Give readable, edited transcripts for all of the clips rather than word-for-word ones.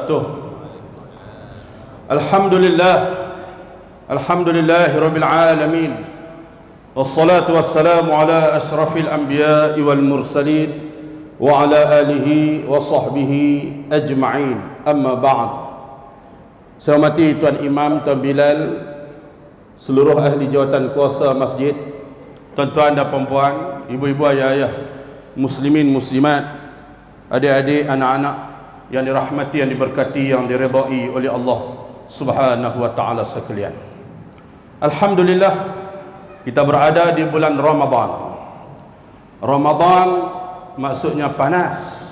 wabarakatuh. Alhamdulillahirabbil alamin. Wassalatu wassalamu ala asyrafil anbiya'i wal mursalin wa ala alihi wa sahbihi ajma'in. Amma ba'd. Saya hormati Tuan Imam, Tuan Bilal, seluruh ahli jawatan kuasa masjid, tuan-tuan dan puan-puan, ibu-ibu, ayah-ayah, muslimin, muslimat, adik-adik, anak-anak yang dirahmati, yang diberkati, yang diridai oleh Allah Subhanahu wa ta'ala sekalian. Alhamdulillah, kita berada di bulan Ramadan. Ramadan maksudnya panas.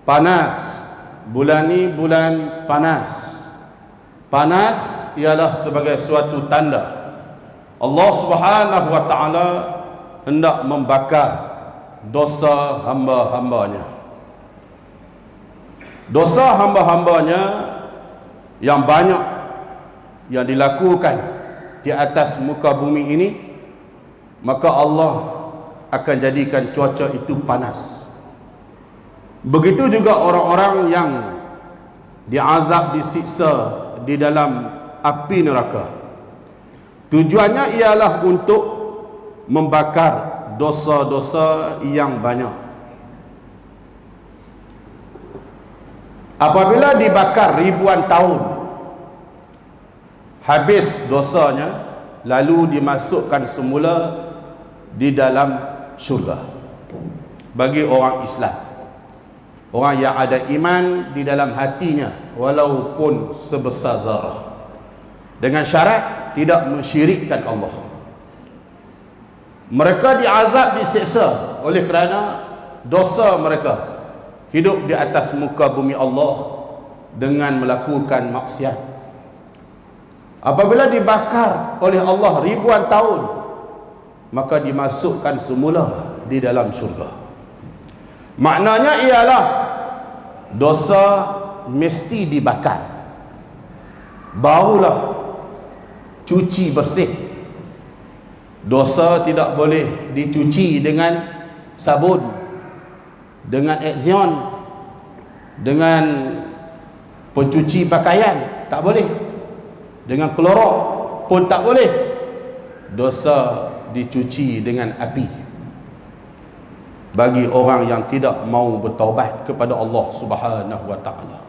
Panas. Bulan ni bulan panas. Panas ialah sebagai suatu tanda Allah Subhanahu wa ta'ala hendak membakar dosa hamba-hambanya. Dosa hamba-hambanya yang banyak yang dilakukan di atas muka bumi ini, maka Allah akan jadikan cuaca itu panas. Begitu juga orang-orang yang diazab, disiksa di dalam api neraka. Tujuannya ialah untuk membakar dosa-dosa yang banyak. Apabila dibakar ribuan tahun, habis dosanya, lalu dimasukkan semula di dalam syurga bagi orang Islam, orang yang ada iman di dalam hatinya walaupun sebesar zarah, dengan syarat tidak mensyirikkan Allah. Mereka diazab, disiksa oleh kerana dosa mereka hidup di atas muka bumi Allah dengan melakukan maksiat. Apabila dibakar oleh Allah ribuan tahun, maka dimasukkan semula di dalam syurga. Maknanya ialah dosa mesti dibakar, barulah cuci bersih. Dosa tidak boleh dicuci dengan sabun, dengan Ezion, dengan pencuci pakaian, tak boleh. Dengan klorok pun tak boleh. Dosa dicuci dengan api bagi orang yang tidak mau bertaubat kepada Allah Subhanahu wa ta'ala.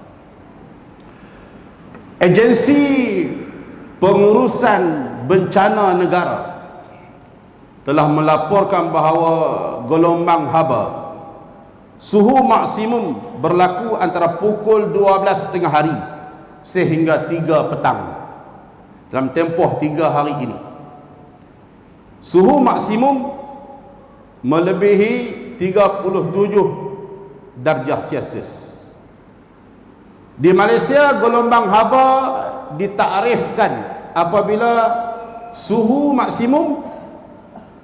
Agensi pengurusan bencana negara telah melaporkan bahawa gelombang haba suhu maksimum berlaku antara pukul 12.30 hari sehingga 3 petang dalam tempoh 3 hari ini. Suhu maksimum melebihi 37 darjah Celsius. Di Malaysia, gelombang haba ditakrifkan apabila suhu maksimum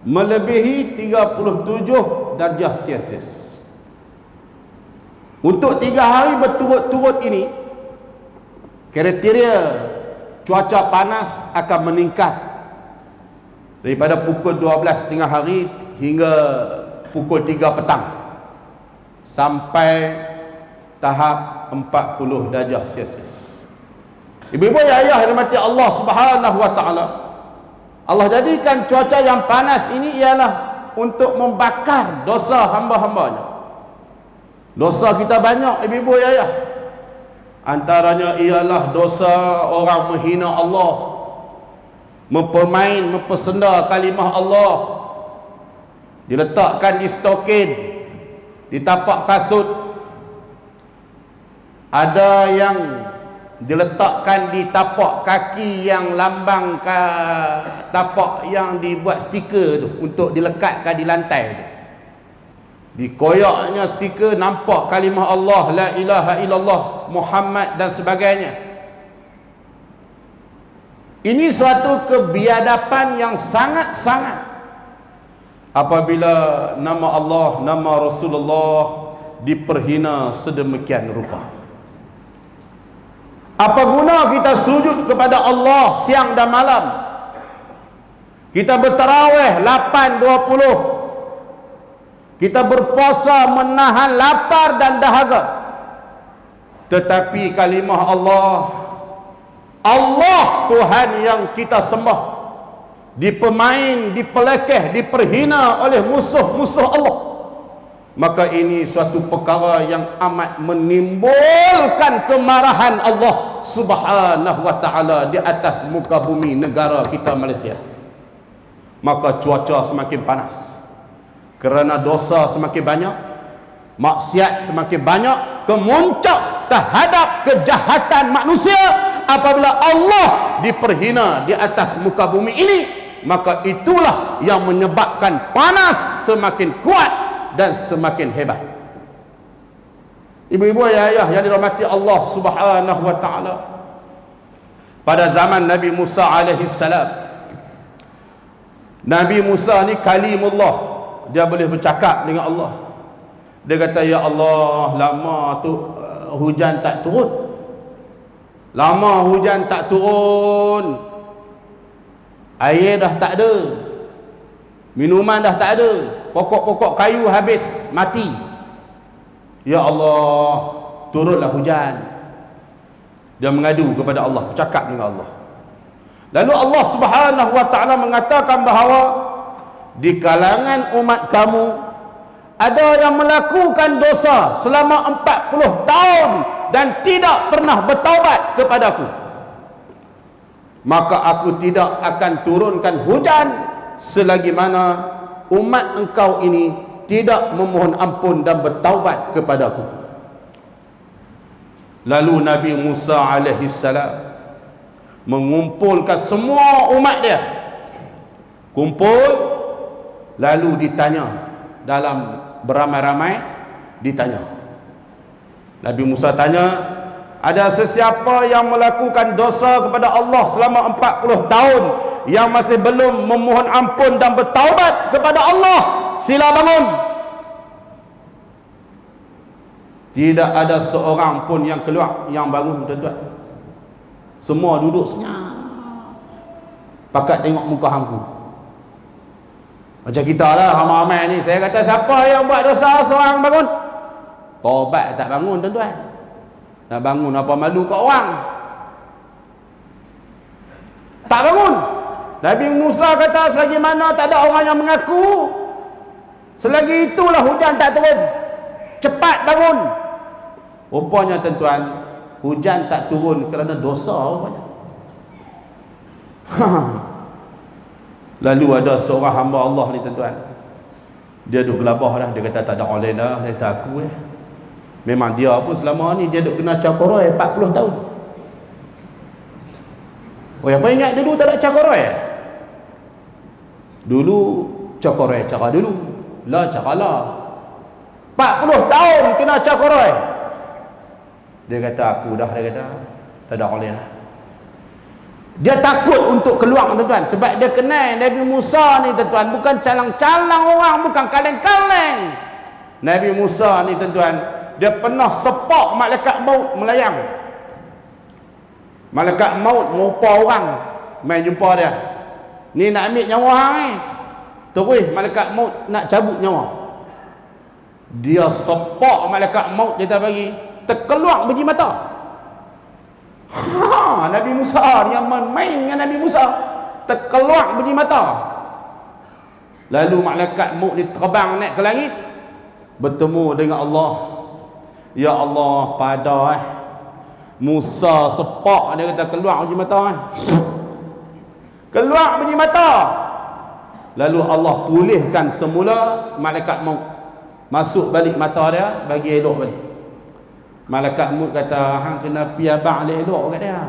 melebihi 37 darjah Celsius. Untuk 3 hari berturut-turut ini, kriteria cuaca panas akan meningkat daripada pukul 12.30 hari hingga pukul 3 petang sampai tahap 40 darjah Celsius. Ibu-ibu, ayah yang dirahmati Allah Subhanahu wa ta'ala, Allah jadikan cuaca yang panas ini ialah untuk membakar dosa hamba-hambanya. Dosa kita banyak, ibu-ibu, ayah. Antaranya ialah dosa orang menghina Allah, mempermain, mempersenda kalimah Allah, diletakkan di stokin, di tapak kasut. Ada yang diletakkan di tapak kaki yang lambang tapak yang dibuat stiker tu untuk dilekatkan di lantai tu. Dikoyaknya stiker, nampak kalimah Allah, la ilaha illallah, Muhammad dan sebagainya. Ini suatu kebiadaban yang sangat-sangat apabila nama Allah, nama Rasulullah diperhina sedemikian rupa. Apa guna kita sujud kepada Allah siang dan malam? Kita bertarawih 8:20. Kita berpuasa menahan lapar dan dahaga. Tetapi kalimah Allah Tuhan yang kita sembah dipemain, dipelekeh, diperhina oleh musuh-musuh Allah, maka ini suatu perkara yang amat menimbulkan kemarahan Allah Subhanahu wa ta'ala di atas muka bumi negara kita Malaysia. Maka cuaca semakin panas kerana dosa semakin banyak, maksiat semakin banyak, kemuncak terhadap kejahatan manusia. Apabila Allah diperhina di atas muka bumi ini, maka itulah yang menyebabkan panas semakin kuat dan semakin hebat. Ibu-ibu, ayah-ayah yang dirahmati Allah Subhanahu wa ta'ala, pada zaman Nabi Musa alaihi salam, Nabi Musa ni kalimullah, dia boleh bercakap dengan Allah. Dia kata, ya Allah, lama tu hujan tak turun, lama hujan tak turun, air dah tak ada, minuman dah tak ada, pokok-pokok kayu habis mati. Ya Allah, turunlah hujan. Dia mengadu kepada Allah, bercakap dengan Allah. Lalu Allah Subhanahu wa ta'ala mengatakan bahawa di kalangan umat kamu ada yang melakukan dosa selama 40 tahun dan tidak pernah bertaubat kepadaku, maka aku tidak akan turunkan hujan selagi mana umat engkau ini tidak memohon ampun dan bertaubat kepadaku. Lalu Nabi Musa alaihi salam mengumpulkan semua umat dia, kumpul, lalu ditanya dalam beramai-ramai, ditanya. Nabi Musa tanya, ada sesiapa yang melakukan dosa kepada Allah selama 40 tahun yang masih belum memohon ampun dan bertaubat kepada Allah? Sila bangun. Tidak ada seorang pun yang keluar, yang bangun, tuan-tuan. Semua duduk senyap, pakat tengok muka hangku. Macam kita lah, ramai-ramai ni. Saya kata, siapa yang buat dosa seorang bangun? Taubat tak bangun, tuan-tuan. Nak bangun apa malu kat orang? Tak bangun. Nabi Musa kata, selagi mana tak ada orang yang mengaku, selagi itulah hujan tak turun. Cepat bangun. Rupanya, tuan-tuan, hujan tak turun kerana dosa rupanya. Lalu ada seorang hamba Allah ni, tuan-tuan, dia duduk gelabah dah. Dia kata, tak ada orang lain dah, dia kata, aku memang dia pun selama ni dia duduk kena cakoroi 40 tahun. Oh, apa ingat dulu tak ada cakoroi? Dulu cakoroi cara dulu, lah cara lah. 40 tahun kena cakoroi. Dia kata, aku dah, dia kata, tak ada orang lain dah. Dia takut untuk keluar, tuan-tuan, sebab dia kenal Nabi Musa ni, tuan-tuan, bukan calang-calang orang, bukan kaleng-kaleng. Nabi Musa ni, tuan-tuan, dia pernah sepak malaikat maut melayang. Malaikat maut merupa orang main jumpa dia, ni nak ambil nyawa hang ni, terus malaikat maut nak cabut nyawa. Dia sepak malaikat maut, dia tak bagi, terkeluar biji mata. Nabi Musa yang main dengan Nabi Musa, terkeluar biji mata. Lalu malaikat maut ni terbang naik ke langit, bertemu dengan Allah. Ya Allah, pada Musa sepak, dia kata, keluar biji mata. Keluar biji mata. Lalu Allah pulihkan semula malaikat maut, masuk balik mata dia, bagi elok balik. Malaikat maut kata, hang kena pi abang elok kat dia.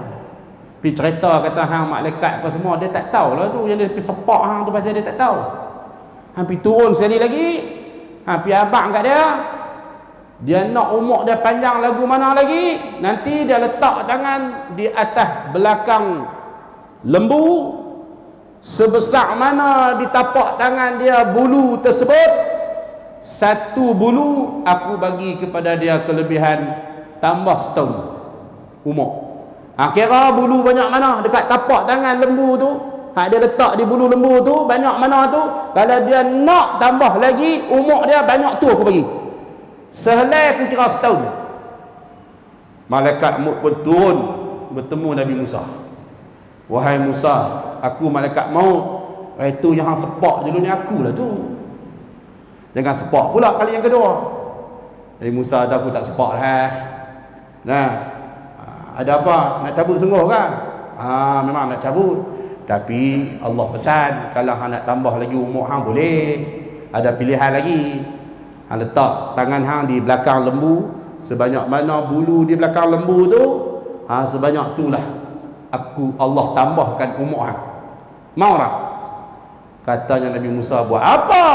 Pi cerita kata hang malaikat apa semua, dia tak tahu lah tu, yang dia pi sepak hang tu pasal dia tak tahu. Hang pi turun sekali lagi, hang pi abang kat dia. Dia nak umur dia panjang lagu mana lagi, nanti dia letak tangan di atas belakang lembu, sebesar mana di tapak tangan dia bulu tersebut, satu bulu aku bagi kepada dia kelebihan tambah setahun umur. Kira bulu banyak mana dekat tapak tangan lembu tu, dia letak di bulu lembu tu banyak mana tu, kalau dia nak tambah lagi umur dia banyak tu aku bagi. Sehelai aku kira setahun. Malaikat maut pun turun bertemu Nabi Musa. Wahai Musa, aku malaikat maut. Itu yang hang sepak dulu ni aku lah tu. Jangan sepak pula kali yang kedua. Nabi Musa kata, aku tak sepak dah. Nah, ada apa? Nak cabut sungguh kan? Memang nak cabut. Tapi Allah pesan, kalau hang nak tambah lagi umur hang boleh. Ada pilihan lagi. Hang letak tangan hang di belakang lembu, sebanyak mana bulu di belakang lembu tu, sebanyak itulah Allah tambahkan umur hang. Mau tak? Katanya Nabi Musa, buat apa?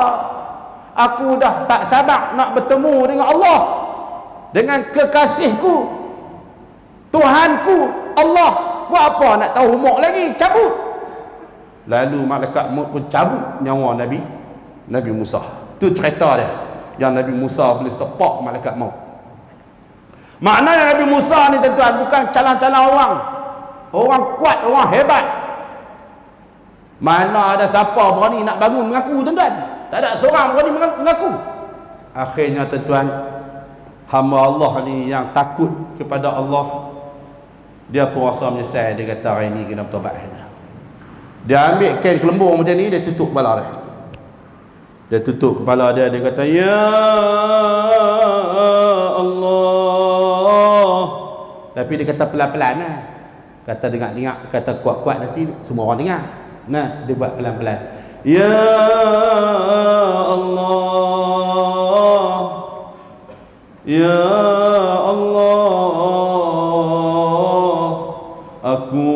Aku dah tak sabar nak bertemu dengan Allah, dengan kekasihku, Tuhanku Allah. Buat apa nak tahu umur lagi? Cabut. Lalu malaikat maut pun cabut nyawa Nabi Musa. Itu cerita dia, yang Nabi Musa boleh sepak malaikat maut. Maknanya Nabi Musa ni tuan-tuan bukan calang-calang orang kuat, orang hebat. Mana ada siapa berani nak bangun mengaku, tuan-tuan? Tak ada seorang berani mengaku. Akhirnya tuan-tuan, hamba Allah ni yang takut kepada Allah, dia pun rasa menyesal. Dia kata, hari ni kena bertobat. Dia ambil kain kelembung macam ni, dia tutup kepala dia. Dia tutup kepala dia, dia kata, ya Allah. Tapi dia kata pelan-pelan lah. Kata dengar-dengar, kata kuat-kuat, nanti semua orang dengar. Nah, dia buat pelan-pelan. Ya Allah, ya Allah, aku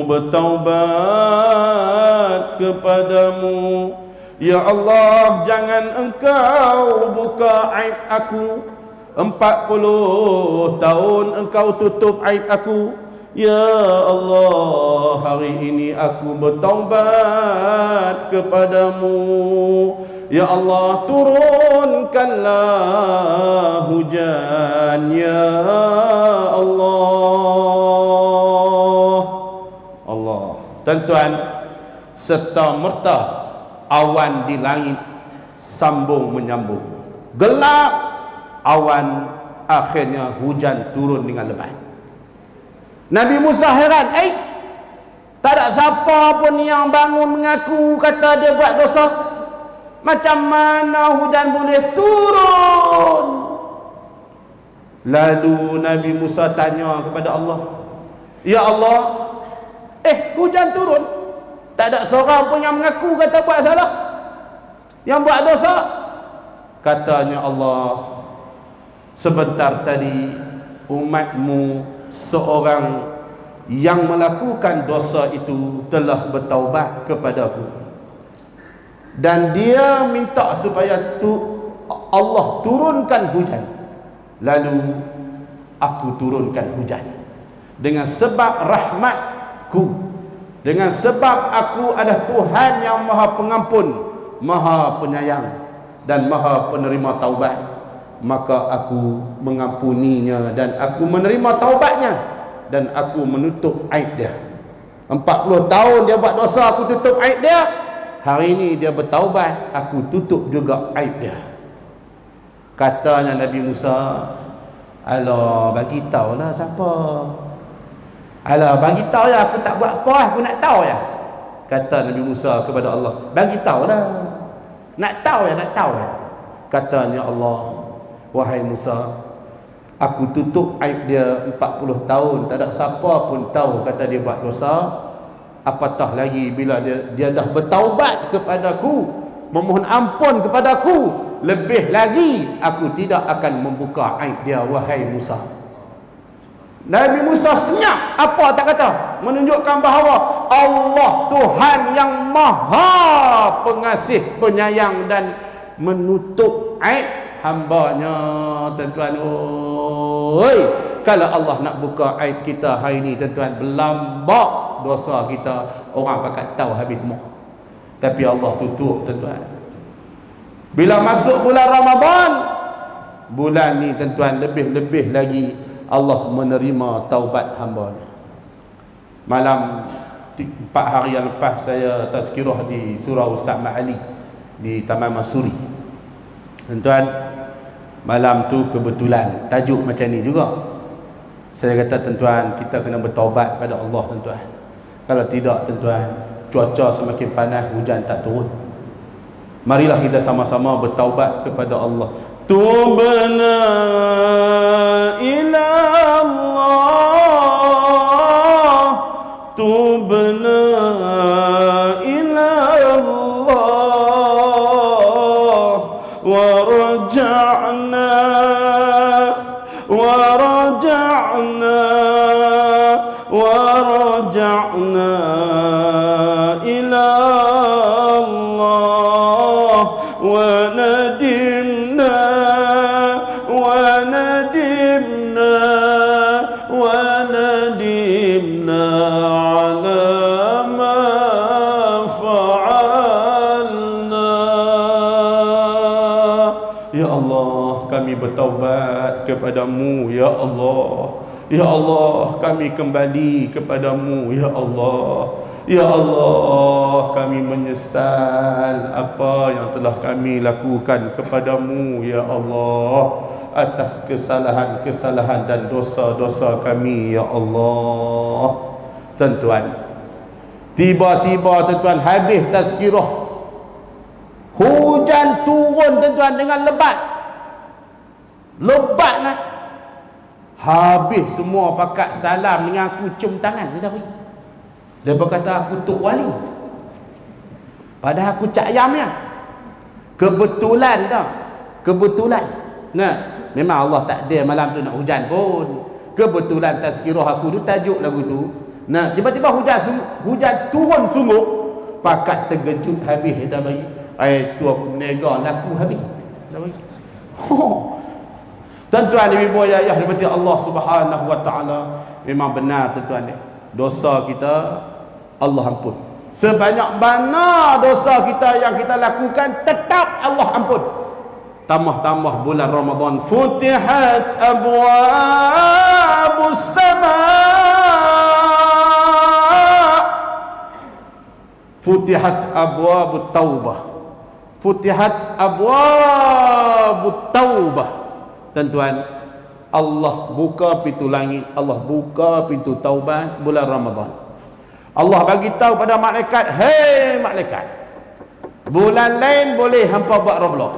bertaubat kepadamu. Ya Allah, jangan engkau buka aib aku. 40 tahun engkau tutup aib aku. Ya Allah, hari ini aku bertaubat kepadamu. Ya Allah, turunkanlah hujan. Ya Allah. Allah. Tuan-tuan, serta merta awan di langit sambung menyambung. Gelap awan, akhirnya hujan turun dengan lebat. Nabi Musa heran, tak ada siapa pun yang bangun mengaku kata dia buat dosa. Macam mana hujan boleh turun? Lalu Nabi Musa tanya kepada Allah, ya Allah, hujan turun, tak ada seorang pun yang mengaku kata buat salah, yang buat dosa. Katanya Allah, sebentar tadi umatmu seorang yang melakukan dosa itu telah bertaubat kepadaku, dan dia minta supaya Allah turunkan hujan. Lalu aku turunkan hujan dengan sebab rahmatku, dengan sebab aku adalah Tuhan yang maha pengampun, maha penyayang, dan maha penerima taubat. Maka aku mengampuninya dan aku menerima taubatnya, dan aku menutup aib dia. 40 tahun dia buat dosa, aku tutup aib dia. Hari ini dia bertaubat, aku tutup juga aib dia. Katanya Nabi Musa, alah, bagi tahulah siapa. Alah, bagi tahu ya, aku tak buat apa, aku nak tahu ya. Kata Nabi Musa kepada Allah, bagi tahulah. Nak tahu ya, nak tahu ya. Katanya Allah, wahai Musa, aku tutup aib dia 40 tahun. Tak ada siapa pun tahu kata dia buat dosa. Apatah lagi bila dia dah bertaubat kepadaku, memohon ampun kepadaku, lebih lagi aku tidak akan membuka aib dia, wahai Musa. Nabi Musa senyap, apa tak kata, menunjukkan bahawa Allah Tuhan yang maha pengasih, penyayang, dan menutup aib hambanya. Tuan-tuan, oi, kalau Allah nak buka aib kita hari ni, tuan-tuan, berlambak dosa kita, orang pakat tahu habis semua. Tapi Allah tutup, tuan-tuan. Bila masuk bulan Ramadan, bulan ni tuan-tuan, lebih-lebih lagi Allah menerima taubat hambanya. Malam 4 hari yang lepas saya tazkirah di surau Ustaz Ma'ali di Taman Masuri. Tuan-tuan, malam tu kebetulan tajuk macam ni juga. Saya kata tuan-tuan, kita kena bertaubat pada Allah tuan-tuan. Kalau tidak tuan-tuan, cuaca semakin panas, hujan tak turun. Marilah kita sama-sama bertaubat kepada Allah. Tubna ila Allah, tubna ila Allah, wa raja'na ila Allah, wa nadimna ala ma fa'alna. Ya Allah, kami bertaubat kepadamu ya Allah. Ya Allah, kami kembali kepadamu ya Allah. Ya Allah, kami menyesal apa yang telah kami lakukan kepadamu ya Allah, atas kesalahan-kesalahan dan dosa-dosa kami ya Allah. Tuan-tuan, tiba-tiba tuan-tuan habis tazkirah, hujan turun tuan-tuan dengan lebatlah. Habis semua pakat salam dengan aku, cium tangan dia pergi. Dia berkata aku Tok Wali, padahal aku cak ayam ya. Kebetulan tak? Kebetulan. Nah, memang Allah takdir malam tu nak hujan pun. Kebetulan tazkirah aku tu tajuk lagu tu. Nah, tiba-tiba hujan turun sungguh. Pakat terkejut habis dia bagi. Tu aku menega laku habis. Dia bagi. Tuan-tuan ibu ayah rahmati Allah Subhanahu wa taala, memang benar tuan-tuan, dosa kita Allah ampun. Sebanyak mana dosa kita yang kita lakukan, tetap Allah ampun. Tambah-tambah bulan Ramadan, futihat abwabus sama', futihat abwabut taubah, futihat abwabut taubah. Tuan-tuan, Allah buka pintu langit, Allah buka pintu taubat bulan Ramadan. Allah bagi tahu pada malaikat, hei malaikat, bulan lain boleh hampa buat roblok,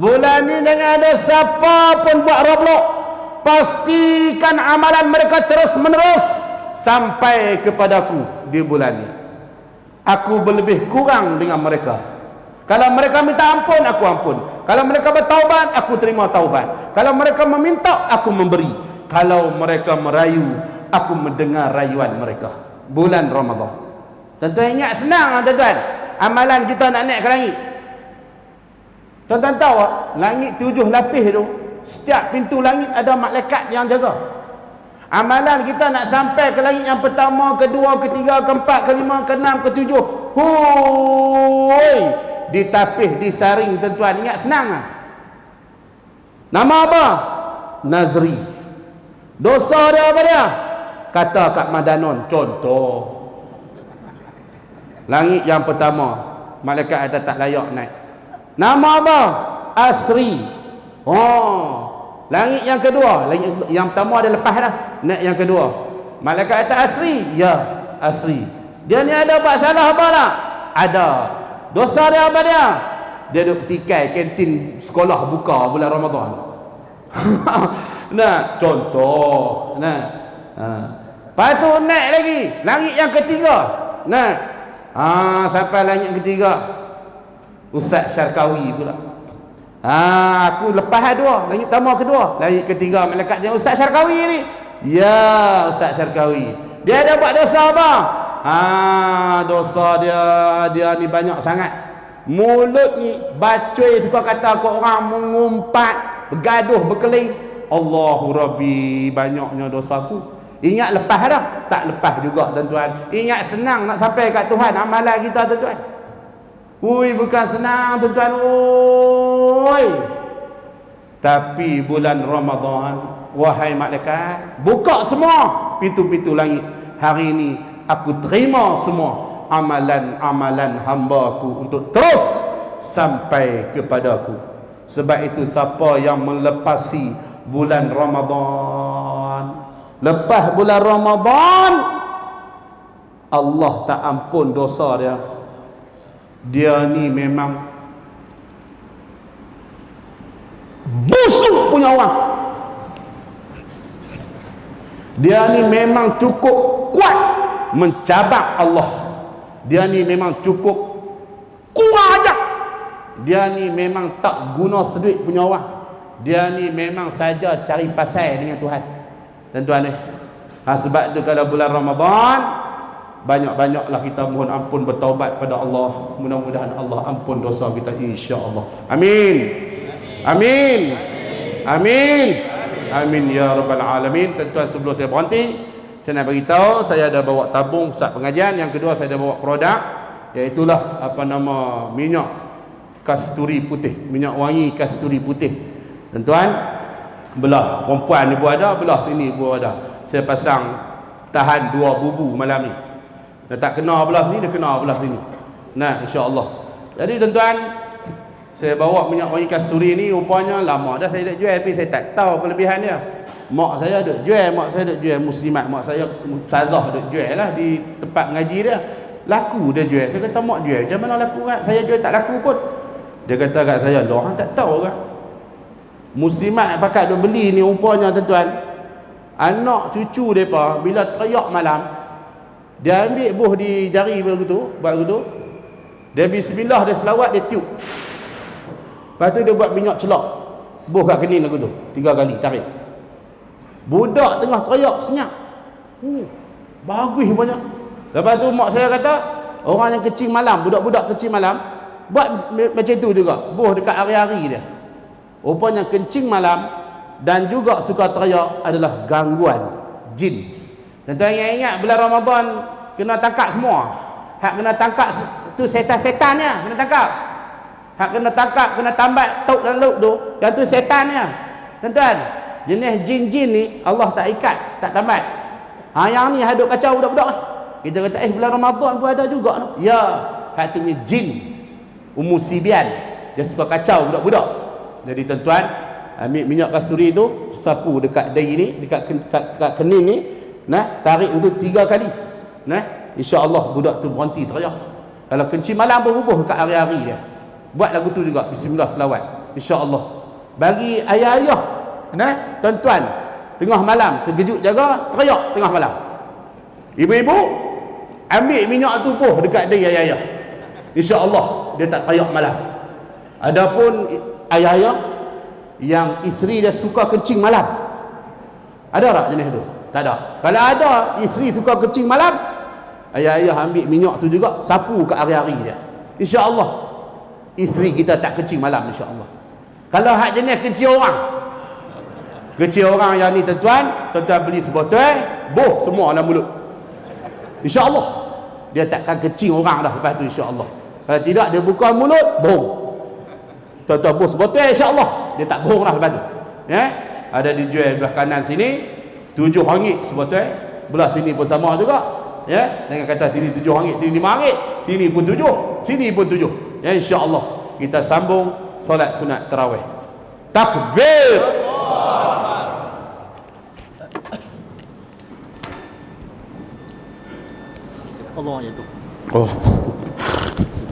bulan ni jangan ada siapa pun buat roblok. Pastikan amalan mereka terus menerus sampai kepadaku di bulan ni. Aku berlebih kurang dengan mereka. Kalau mereka minta ampun, aku ampun. Kalau mereka bertaubat, aku terima taubat. Kalau mereka meminta, aku memberi. Kalau mereka merayu, aku mendengar rayuan mereka. Bulan Ramadan. Tuan-tuan ingat, senang tuan-tuan. Amalan kita nak naik ke langit. Tuan-tuan tahu tak? Langit 7 lapis tu, setiap pintu langit ada malaikat yang jaga. Amalan kita nak sampai ke langit yang pertama, kedua, ketiga, keempat, kelima, keenam, ketujuh. Hui, ditapih, disaring tuan-tuan. Ingat, senang lah. Nama apa? Nazri. Dosa dia apa dia? Kata kat Madanon, contoh, langit yang pertama, malaikat kata tak layak naik. Nama apa? Asri. Langit yang kedua, langit yang pertama ada lepas dah, naik yang kedua, malaikat kata Asri. Ya, Asri. Dia ni ada buat salah apa tak? Ada. Dosa dia apa dia? Dia duduk petikai kantin sekolah buka bulan Ramadan. Nah, contoh. Nah, lepas tu naik lagi, langit yang ketiga. Nah, sampai langit yang ketiga, Ustaz Syarkawi pula. Aku lepas dua, langit pertama kedua, langit ketiga, malaikat dia Ustaz Syarkawi ni. Ya, Ustaz Syarkawi. Dia ada buat dosa apa? Dosa dia ni banyak sangat. Mulut ni bacoi, suka kata ke orang, mengumpat, bergaduh, berkelahi. Allahu Rabbi, banyaknya dosaku. Ingat lepas dah? Tak lepas juga tuan-tuan. Ingat, senang nak sampai kat Tuhan amalan kita tuan-tuan. Ui, bukan senang tuan-tuan. Ui. Tapi bulan Ramadan, wahai malaikat, buka semua pintu-pintu langit. Hari ini aku terima semua amalan-amalan hamba-Ku untuk terus sampai kepadaku. Sebab itu siapa yang melepasi bulan Ramadan, Lepas bulan Ramadan, Allah tak ampun dosa dia. Dia ni memang busuk punya orang. Dia ni memang cukup kuat mencabar Allah. Dia ni memang cukup kuat aja. Dia ni memang tak guna seduit punya orang. Dia ni memang saja cari pasal dengan Tuhan. Tuan-tuan ni. Sebab tu kalau bulan Ramadan, banyak-banyaklah kita mohon ampun, bertaubat pada Allah. Mudah-mudahan Allah ampun dosa kita, insya-Allah. Amin. Amin. Amin. Amin ya rabbal alamin. Tuan-tuan, sebelum saya berhenti, saya nak beritahu, saya ada bawa tabung pusat pengajian. Yang kedua, saya ada bawa produk, iaitulah minyak kasturi putih, minyak wangi kasturi putih. Tuan-tuan, belah perempuan ibu ada, belah sini ibu ada. Saya pasang tahan 2 bubu malam ni. Dia tak kena belah sini, dia kena belah sini. Nah, insya-Allah. Jadi tuan-tuan, saya bawa minyak wangi kasturi ni rupanya lama dah saya dah jual, tapi saya tak tahu kelebihan dia. Mak saya duk jual, mak saya duk jual, muslimat mak saya ustazah duk jual lah di tempat ngaji dia. Laku dia jual. Saya kata, mak jual macam mana laku kan? Saya jual tak laku pun. Dia kata kat saya, "Lah orang tak tahu kan. Muslimat pakat duk beli ni rupanya tuan-tuan, anak cucu depa bila teriak malam, dia ambil buh di jari begitu, buat begitu. Dia bismillah, dia selawat, dia tiup. Lepas tu dia buat minyak celak. Buh kat kening lagu tu. 3 kali tarik. Budak tengah teriak senyap. Bagus banyak. Lepas tu mak saya kata, orang yang kecil malam, budak-budak kecil malam, buat macam tu juga. Buh dekat hari-hari dia. Rupanya kencing malam dan juga suka teriak adalah gangguan jin. Tuan-tuan ingat bulan Ramadan kena tangkap semua. Hak kena tangkap tu setan-setannya kena tangkap. Hak kena tangkap, kena tambat tauk dan lauk tu, yang tu setannya. Tuan-tuan, jenis jin-jin ni Allah tak ikat, tak tambat. Yang ni hadut kacau budak-budak. Kita kata bulan Ramadan pun ada juga. Ya, hak tu ni jin Ummu Sibian. Dia suka kacau budak-budak. Jadi tuan-tuan, ambil minyak kasturi tu, sapu dekat dahi ni, dekat kening ni, tarik untuk 3 kali. Insya-Allah budak tu berhenti teriak. Kalau kencing malam pun bubuh dekat hari-hari dia. Buat lagu tu juga, bismillah selawat. Insya-Allah. Bagi ayah-ayah, tuan-tuan, tengah malam terkejut jaga, teriak tengah malam. Ibu-ibu, ambil minyak tu buh dekat dahi ayah-ayah. Insya-Allah dia tak teriak malam. Adapun ayah-ayah yang isteri dia suka kencing malam, ada tak jenis tu? Tak ada. Kalau ada isteri suka kencing malam, ayah-ayah ambil minyak tu juga, sapu kat hari-hari dia. Insya-Allah isteri kita tak kencing malam, insya-Allah. Kalau hak jenis kencing orang, kencing orang yang ni tuan-tuan beli sebotol, boh semua dalam mulut. Insya-Allah dia takkan kencing orang dah lepas tu, insya-Allah. Kalau tidak dia buka mulut, boh. Tuan-tuan bos botol, insya-Allah dia tak bohong lah lepas tu. Ada dijual belah kanan sini RM7 sebotol, belah sini pun sama juga. Dengan kata sini RM7, sini RM5, sini pun 7, sini pun 7. Insya-Allah kita sambung solat sunat tarawih. Takbir. Allah ya tu. Oh.